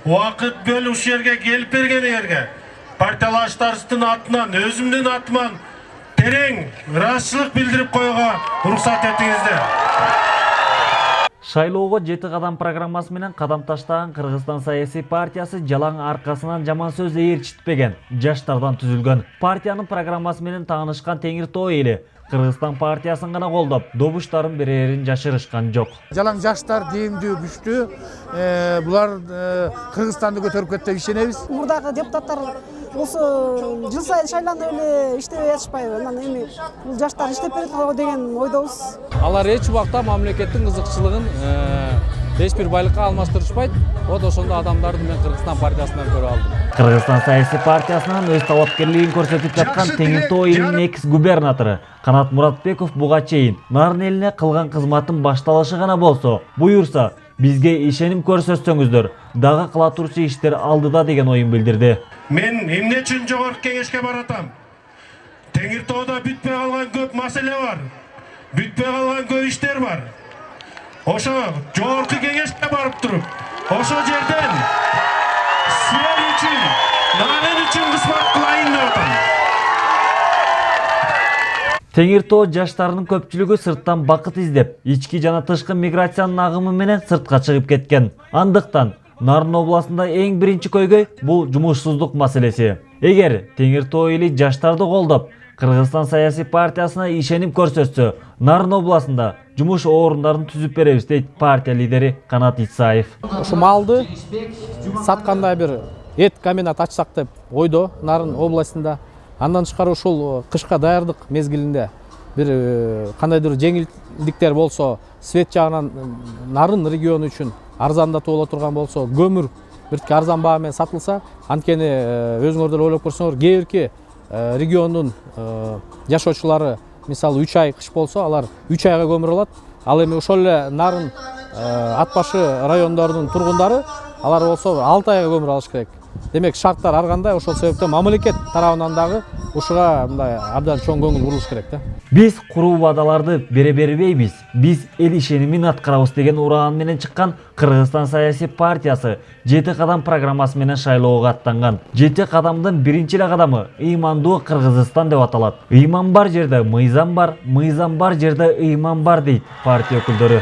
убакыт бөлүп ушул жерге келип бергениңерге партиялаштарыбыздын атынан, өзүмдүн атыман терең ыраазычылык билдирип коюуга уруксат этиңиздер. Шайлоого 7 кадам программасы менен кадам таштаган Кыргызстан саясий партиясы жалаң аркасынан жаман сөз ээрчитпеген жаштардан түзүлгөн. Партиянын программасы менен таанышкан Теңир Тоо эли Кыргызстан партиясын гана колдоп, добуштарын берерин жашырышкан жок. Жалаң жаштар дээмдүү, күчтүү. Булар Кыргызстанды көтөрүп кетти деп ишенебиз. Мурдагы депутаттар осы жыл сайын шайланып эле иштебей атышпайбы? Анан эми бул жаштар иштеп берет го деген ойдобуз. Алар эч убакта мамлекеттин кызыкчылыгын эч бир байлыкка алмаштырышпайт. Вот ошондо адамдарды мен Кыргызстан партиясынан көрүп алдым. Кыргызстан саясий партиясынан өз талапкерлигин көрсөтүп жаткан Теңир Тоо элинин экс-губернатору Канат Муратбеков буга чейин нарын элине кылган кызматтын башталышы гана болсо, буюрса бизге ишеним көрсөтсөңүздөр, дагы кыла турчу иштер алдыда деген оюн билдирди. Мен эмне үчүн жогорку кеңешке баратам? Теңир Тоодо бүтпөй калган көп маселе бар. Бүтпөй калган көп иштер бар. Ошо жогорку кеңешке барып туруп, ошо жерден силер үчүн, нарын үчүн кызмат кылайын деп атам. Теңир Тоо жаштарынын көпчүлүгү сырттан бакыт издеп, ички жана тышкы миграциянын агымы менен сыртка чыгып кеткен. Андыктан Нарын областында эң биринчи көйгөй бул жумушсуздук маселеси. Эгер Теңир Тоо эли жаштарды колдоп, Кыргызстан саясий партиясына ишеним көрсөтсө, Нарын областында жумуш орундарын түзүп беребиз дейт партия лидери Канат Исаев. Ушу малды саткандай бир эт комбинат ачсак деп ойдо Нарын областында. Андан тышкары ушул кышка даярдык мезгилинде бир кандайдыр жеңилдиктер болсо, свет жагынан Нарын региону үчүн арзандатып боло турган болсо, көмүр бир арзан баа менен сатылса, анткени өзүңөр деле ойлоп көрсөңөр, кээ бирки региондун жашоочулары мисалы 3 ай кыш болсо, алар 3 айга көмүр алат. Ал эми ошол эле Нарын ат башы райондордун тургундары алар болсо 6 айга көмүр алыш керек. Демек шарттар ар кандай, ошол себептен мамлекет тарабынан дагы ушуга мындай абдан чоң көңүл бурулуш керек да. Биз куруу вадаларды бере бербейбиз. Биз эл ишенимин аткарабыз деген ураан менен чыккан Кыргызстан саясий партиясы 7 кадам программасы менен шайлоого аттанган. 7 кадамдын биринчи эле кадамы ыймандуу Кыргызстан деп аталат. Ыйман бар жерде мыйзам бар, мыйзам бар жерде ыйман бар дейт партия өкүлдөрү.